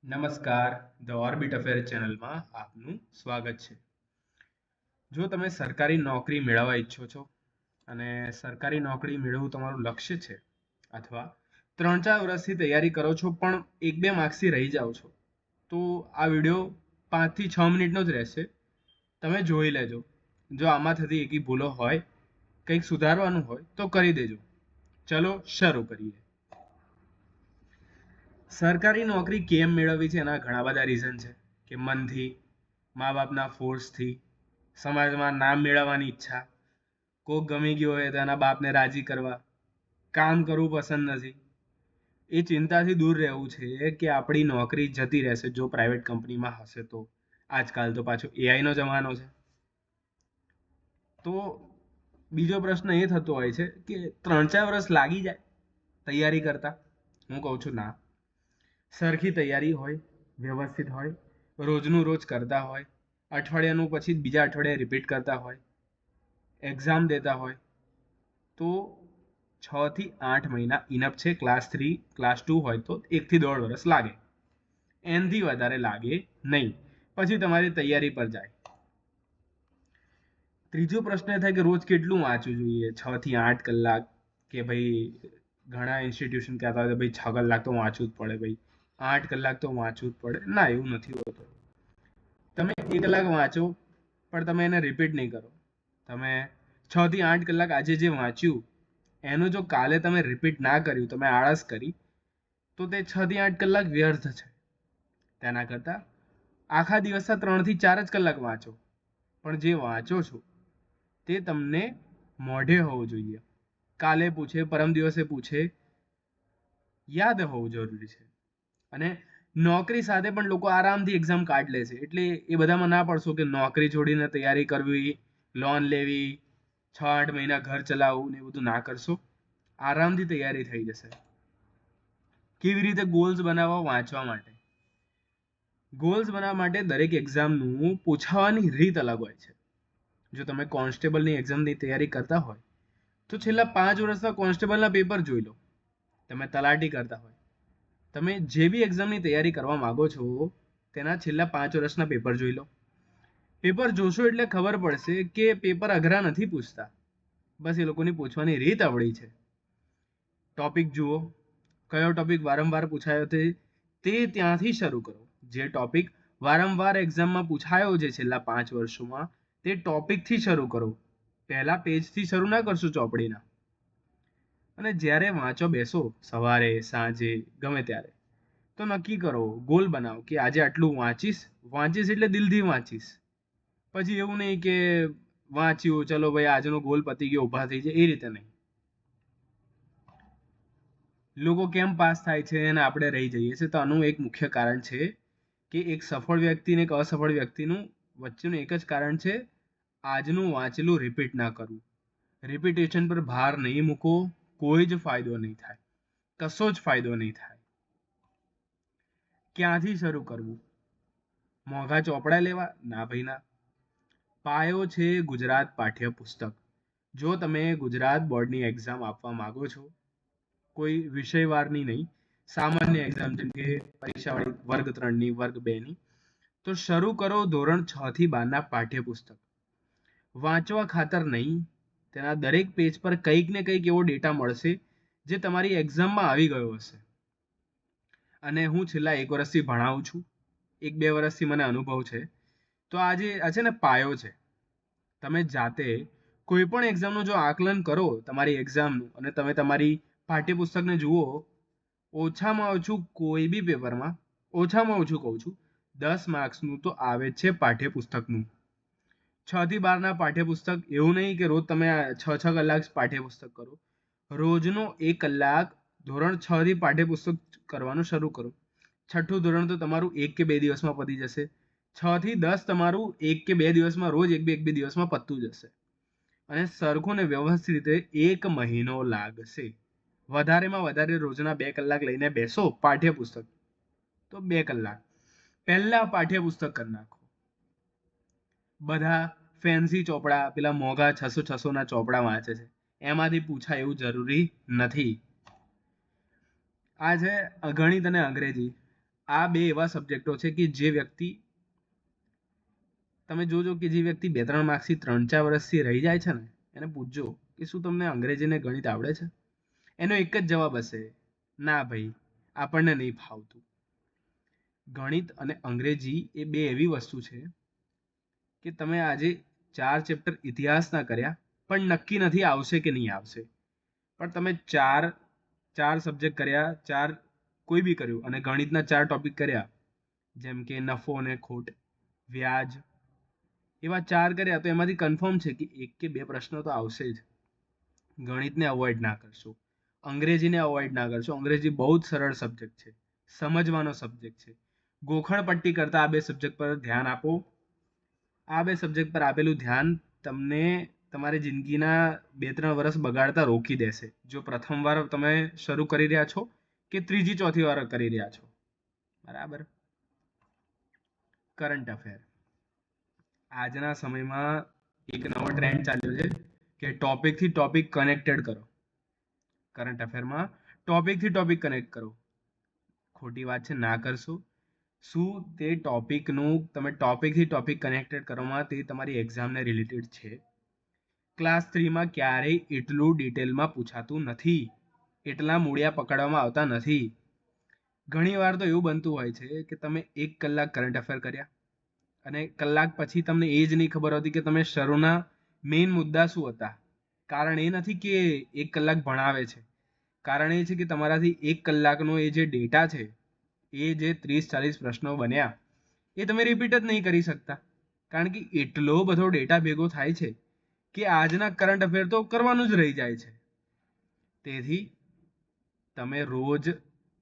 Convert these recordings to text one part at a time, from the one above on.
નમસ્કાર, the orbit affair ચેનલમાં આપનું સ્વાગત છે. જો તમે સરકારી નોકરી મેળવવા ઈચ્છો છો અને સરકારી નોકરી મેળવવું તમારું લક્ષ્ય છે અથવા 3-4 વર્ષથી તૈયારી કરો છો પણ 1-2 માર્ક્સથી રહી જાઓ છો, તો આ વિડીયો 5 થી 6 મિનિટનો જ રહેશે. તમે જોઈ લેજો. જો આમાં થતી એકી ભૂલો હોય, કંઈક સુધારવાનું હોય તો કરી દેજો. ચલો શરૂ કરીએ. સરકારી નોકરી કેમ મેળવવી છે એના ઘણા બધા રીઝન છે કે મનથી, મા બાપના ફોર્સથી, સમાજમાં નામ મેળવવાની ઈચ્છા, કોક ગમી ગયો હોય તો એના બાપને રાજી કરવા, કામ કરવું પસંદ નથી. એ ચિંતાથી દૂર રહેવું છે કે આપણી નોકરી જતી રહેશે જો પ્રાઇવેટ કંપનીમાં હશે તો. આજકાલ તો પાછો એઆઈનો જમાનો છે. તો બીજો પ્રશ્ન એ થતો હોય છે કે 3-4 વર્ષ લાગી જાય તૈયારી કરતા. હું કહું છું ના. સરખી તૈયારી હોય, વ્યવસ્થિત હોય, રોજનું રોજ કરતા હોય, અઠવાડિયાનું પછી બીજા અઠવાડિયે રિપીટ કરતા હોય, એક્ઝામ દેતા હોય, તો 6 થી 8 મહિના ઇનફ છે. ક્લાસ 3 ક્લાસ 2 હોય તો 1 થી 1.5 વર્ષ લાગે, એનાથી વધારે લાગે નહીં. પછી તમારી તૈયારી પર જાય. ત્રીજો પ્રશ્ન એ થાય કે રોજ કેટલું વાંચવું જોઈએ? 6 થી 8 કલાક, કે ભાઈ ઘણા ઇન્સ્ટિટ્યુશન કહેતા હોય તો ભાઈ 6 કલાક તો વાંચવું જ પડે, ભાઈ 8 કલાક તો વાંચવું જ પડે. ના, એવું નથી હોતું. તમે 1 કલાક વાંચો પણ તમે એને રિપીટ નહીં કરો. તમે 6 થી 8 કલાક આજે જે વાંચ્યું એનું જો કાલે તમે રિપીટ ના કર્યું, તમે આળસ કરી, તો તે 6 થી 8 કલાક વ્યર્થ છે. તેના કરતાં આખા દિવસના 3 થી 4 જ કલાક વાંચો, પણ જે વાંચો છો તે તમને મોઢે હોવું જોઈએ. કાલે પૂછે, પરમ દિવસે પૂછે, યાદ હોવું જરૂરી છે. અને નોકરી સાથે પણ લોકો આરામથી એક્ઝામ કાઢ લે છે. એટલે એ બધામાં ના પડશો કે નોકરી છોડીને તૈયારી કરવી, લોન લેવી, 6-8 મહિના ઘર ચલાવવું ને એ બધું ના કરશો. આરામથી તૈયારી થઈ જશે. કેવી રીતે ગોલ્સ બનાવવા વાંચવા માટે? ગોલ્સ બનાવવા માટે દરેક એક્ઝામનું પૂછાવાની રીત અલગ હોય છે. જો તમે કોન્સ્ટેબલની એક્ઝામની તૈયારી કરતા હોય તો છેલ્લા 5 વર્ષના કોન્સ્ટેબલના પેપર જોઈ લો. તમે તલાટી કરતા હોય, તમે જે બી એક્ઝામની તૈયારી કરવા માંગો છો તેના છેલ્લા 5 વર્ષના પેપર જોઈ લો. પેપર જોશો એટલે ખબર પડશે કે પેપર અઘરા નથી પૂછતા, બસ એ લોકોની પૂછવાની રીત આવડી છે. ટોપિક જુઓ, કયો ટોપિક વારંવાર પૂછાયો તે ત્યાંથી શરૂ કરો. જે ટોપિક વારંવાર એક્ઝામમાં પૂછાયો છે છેલ્લા 5 વર્ષોમાં, તે ટોપિકથી શરૂ કરો. પહેલા પેજથી શરૂ ના કરશો ચોપડીના. અને જ્યારે વાંચો બેસો, સવારે, સાંજે, ગમે ત્યારે, તો નક્કી કરો, ગોલ બનાવો કે આજે આટલું વાંચીશ. વાંચીશ એટલે દિલથી વાંચીશ. પછી એવું નહીં કે વાંચ્યું, ચલો ભાઈ આજનો ગોલ પતી ગયો, ઊભા થઈ જાય, એ રીતે નહીં. લોકો કેમ પાસ થાય છે અને આપણે રહી જઈએ છીએ? તો આનું એક મુખ્ય કારણ છે કે એક સફળ વ્યક્તિ અને એક અસફળ વ્યક્તિનું વચ્ચેનું એક જ કારણ છે: આજનું વાંચેલું રિપીટ ના કરવું. રિપીટેશન પર ભાર નહીં મૂકો, કોઈ જ ફાયદો નહીં થાય, કશો જ ફાયદો નહીં થાય. ક્યાંથી શરૂ કરવું? મોંઘા ચોપડા લેવા? ના ભાઈ ના. પાયો છે ગુજરાત પાઠ્યપુસ્તક. જો તમે ગુજરાત બોર્ડની એક્ઝામ આપવા માંગો છો, કોઈ વિષયવારની નહીં, સામાન્ય એક્ઝામ જેમ કે પરીક્ષાવાળી વર્ગ 3ની, વર્ગ 2ની, તો શરૂ કરો ધોરણ 6 થી 12ના પાઠ્યપુસ્તક. વાંચવા ખાતર નહીં, તેના દરેક પેજ પર કંઈક ને કંઈક એવો ડેટા મળશે જે તમારી એક્ઝામમાં આવી ગયો હશે. અને હું છેલ્લા 1 વર્ષથી ભણાવું છું, 1-2 વર્ષથી મને અનુભવ છે. તો આ છે ને પાયો છે. તમે જાતે કોઈ પણ એક્ઝામનું જો આકલન કરો તમારી એક્ઝામનું, અને તમે તમારી પાઠ્યપુસ્તકને જુઓ, ઓછામાં ઓછું કોઈ બી પેપરમાં, ઓછામાં ઓછું કહું છું, 10 માર્ક્સનું તો આવે જ છે પાઠ્યપુસ્તકનું. 6 થી 12ના પાઠ્યપુસ્તક. એવું નહીં કે રોજ તમે 6-6 કલાક પાઠ્યપુસ્તક કરો. રોજનો 1 કલાક ધોરણ 6થી પાઠ્યપુસ્તક કરવાનું શરૂ કરો. છઠ્ઠું ધોરણ તો તમારું 1 કે 2 દિવસમાં પતી જશે. 6 થી 10 તમારું 1 કે 2 દિવસમાં, રોજ 1-2 દિવસમાં પતતું જશે. અને સરખું ને વ્યવસ્થિત રીતે 1 મહિનો લાગશે. વધારેમાં વધારે રોજના 2 કલાક લઈને બેસો પાઠ્યપુસ્તક, તો 2 કલાક પહેલા પાઠ્યપુસ્તક કરી નાખો. બધા ફેન્સી ચોપડા, પેલા મોંઘા 600-600ના ચોપડા વાંચે છે, એમાંથી પૂછાય એવું જરૂરી નથી. આ છે ગણિત અને અંગ્રેજી. આ બે એવા સબ્જેક્ટો છે કે જે વ્યક્તિ, તમે જોજો કે જે વ્યક્તિ 2-3 માર્ક્સથી 3-4 વર્ષથી રહી જાય છે ને, એને પૂછજો કે શું તમને અંગ્રેજી ને ગણિત આવડે છે? એનો એક જ જવાબ હશે, ના ભાઈ, આપણને નહીં ફાવતું. ગણિત અને અંગ્રેજી એ બે એવી વસ્તુ છે કે તમે આજે 4 ચેપ્ટર ઇતિહાસના કર્યા પણ નક્કી નથી આવશે કે નહીં આવશે. પણ તમે ચાર સબ્જેક્ટ કર્યા, કોઈ બી કર્યું, અને ગણિતના 4 ટોપિક કર્યા, જેમ કે નફો અને ખોટ, વ્યાજ, એવા 4 કર્યા, તો એમાંથી કન્ફર્મ છે કે 1 કે 2 પ્રશ્નો તો આવશે જ. ગણિતને અવોઇડ ના કરશો, અંગ્રેજીને અવોઇડ ના કરશો. અંગ્રેજી બહુ જ સરળ સબ્જેક્ટ છે, સમજવાનો સબ્જેક્ટ છે. ગોખણ પટ્ટી કરતા આ બે સબ્જેક્ટ પર ધ્યાન આપો. આ બે સબ્જેક્ટ પર આપેલું ધ્યાન તમને તમારી જિંદગીના 2-3 વર્ષ બગાડતા રોકી દેશે. જો પ્રથમ વાર તમે શરૂ કરી રહ્યા છો કે ત્રીજી ચોથી વાર કરી રહ્યા છો. બરાબર. Current affair. આજના સમયમાં એક નવો ટ્રેન્ડ ચાલ્યો છે કે ટોપિકથી ટોપિક કનેક્ટેડ કરો. કરંટ અફેરમાં ટોપિકથી ટોપિક કનેક્ટ કરો. ખોટી વાત છે, ના કરશો. શું તે ટોપિકનું તમે ટોપિકથી ટોપિક કનેક્ટેડ કરવામાં તે તમારી એક્ઝામને રિલેટેડ છે? ક્લાસ 3માં ક્યારેય એટલું ડિટેલમાં પૂછાતું નથી, એટલા મૂળિયા પકડવામાં આવતા નથી. ઘણી વાર તો એવું બનતું હોય છે કે તમે 1 કલાક કરંટ અફેર કર્યા અને કલાક પછી તમને એ જ નહીં ખબર હોતી કે તમે શરૂના મેઇન મુદ્દા શું હતા. કારણ એ નથી કે 1 કલાક ભણાવે છે, કારણ એ છે કે તમારાથી 1 કલાકનો એ જે ડેટા છે, એ જે 30-40 પ્રશ્નો બન્યા, એ તમે રિપીટ જ નહીં કરી શકતા. કારણ કે એટલો બધો ડેટા ભેગો થાય છે કે આજના કરંટ અફેર તો કરવાનું જ રહી જાય છે. તેથી તમે રોજ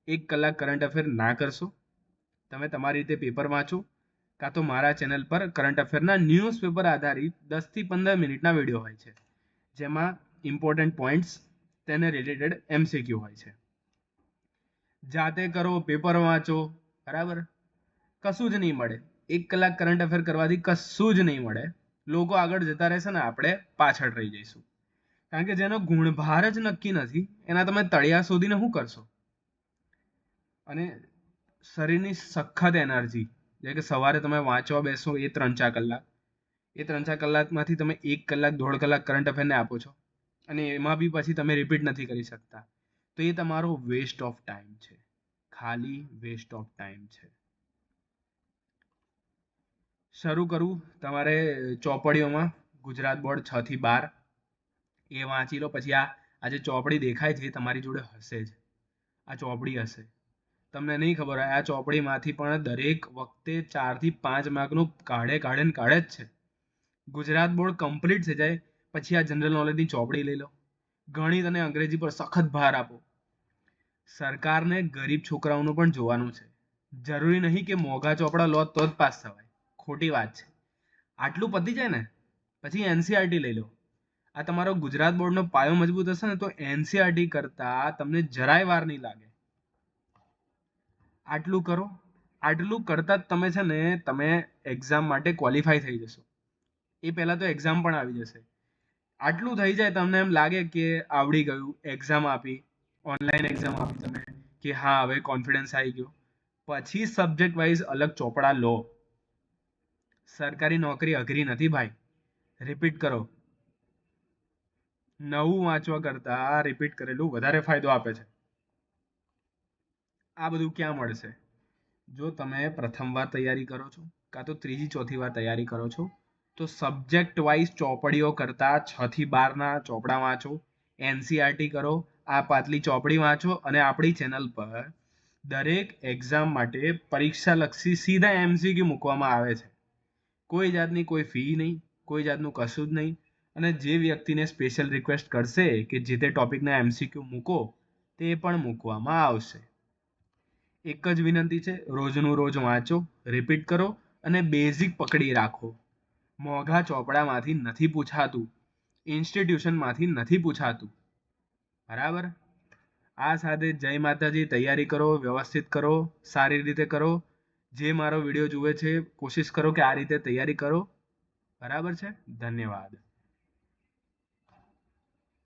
1 કલાક કરંટ અફેર ના કરશો. તમે તમારી રીતે પેપર વાંચો, કાં તો મારા ચેનલ પર કરંટ અફેરના ન્યૂઝપેપર આધારિત 10 થી 15 મિનિટના વિડીયો હોય છે, જેમાં ઇમ્પોર્ટન્ટ પોઈન્ટ્સ તેને રિલેટેડ MCQ હોય છે. જાતે કરો, પેપર વાંચો. બરાબર. કશું જ નહીં મળે. 1 કલાક કરંટ અફેર કરવાથી કશું જ નહીં મળે. લોકો આગળ જતા રહેશે ને આપણે પાછળ રહી જઈશું. કારણ કે જેનો ગુણભાર જ નક્કી નથી, એના તમે તળિયા શોધીને શું કરશો? અને શરીરની સખત એનર્જી, જે કે સવારે તમે વાંચવા બેસો એ 3-4 કલાક, એ 3-4 કલાકમાંથી તમે 1 કલાક 1.5 કલાક કરંટ અફેરને આપો છો, અને એમાં બી પછી તમે રિપીટ નથી કરી શકતા, તો એ તમારો વેસ્ટ ઓફ ટાઈમ છે. ખાલી વેસ્ટ ઓફ ટાઈમ છે. શરૂ કરું. તમારે ચોપડીઓમાં ગુજરાત બોર્ડ 6 થી 12 એ વાંચી લો. પછી આ જે ચોપડી દેખાય છે એ તમારી જોડે હશે જ. આ ચોપડી હશે, તમને નહીં ખબર હોય, આ ચોપડીમાંથી પણ દરેક વખતે 4 થી 5 માર્કનું કાઢે જ છે. ગુજરાત બોર્ડ કમ્પ્લીટ થઈ જાય પછી આ જનરલ નોલેજની ચોપડી લઈ લો. ગણિત અને અંગ્રેજી પર સખત ભાર આપો. સરકારને ગરીબ છોકરાઓનું પણ જોવાનું છે. જરૂરી નહીં કે મોંઘા ચોપડા લો તો જ પાસ થવાય. ખોટી વાત છે. આટલું પતી જાય ને પછી NCERT લઈ લો. આ તમારો ગુજરાત બોર્ડનો પાયો મજબૂત હશે ને તો NCERT કરતા તમને જરાય વાર નહીં લાગે. આટલું કરો. આટલું કરતા જ તમે છે ને તમે એક્ઝામ માટે ક્વોલિફાય થઈ જશો. એ પહેલાં તો એક્ઝામ પણ આવી જશે. આટલું થઈ જાય તમને એમ લાગે કે આવડી ગયું, એક્ઝામ આપી, ઓનલાઈન એક્ઝામ આપી તમે, કે હા હવે કોન્ફિડન્સ આવી ગયો, પછી સબ્જેક્ટ વાઇઝ અલગ ચોપડા લો. સરકારી નોકરી અઘરી નથી ભાઈ. રિપીટ કરો. નવું વાંચવા કરતા રિપીટ કરેલું વધારે ફાયદો આપે છે. આ બધું ક્યાં મળશે? જો તમે પ્રથમ વાર તૈયારી કરો છો કાં તો ત્રીજી ચોથી વાર તૈયારી કરો છો, તો સબ્જેક્ટ વાઇઝ ચોપડીઓ કરતા 6 થી 12ના ચોપડા વાંચો, NCERT કરો, આ પાતળી ચોપડી વાંચો, અને આપણી ચેનલ પર દરેક એક્ઝામ માટે પરીક્ષાલક્ષી સીધા MCQ મૂકવામાં આવે છે. કોઈ જાતની કોઈ ફી નહીં, કોઈ જાતનું કશું જ નહીં. અને જે વ્યક્તિને સ્પેશિયલ રિક્વેસ્ટ કરશે કે જે તે ટોપિકના MCQ મૂકો, તે પણ મૂકવામાં આવશે. એક જ વિનંતી છે, રોજનું રોજ વાંચો, રિપીટ કરો અને બેઝિક પકડી રાખો. મોંઘા ચોપડામાંથી નથી પૂછાતું, ઇન્સ્ટિટ્યુશનમાંથી નથી પૂછાતું. બરાબર. આ સાથે જય માતાજી. તૈયારી કરો, વ્યવસ્થિત કરો, સારી રીતે કરો. જે મારો વિડીયો જુએ છે કોશિશ કરો કે આ રીતે તૈયારી કરો. બરાબર છે. ધન્યવાદ.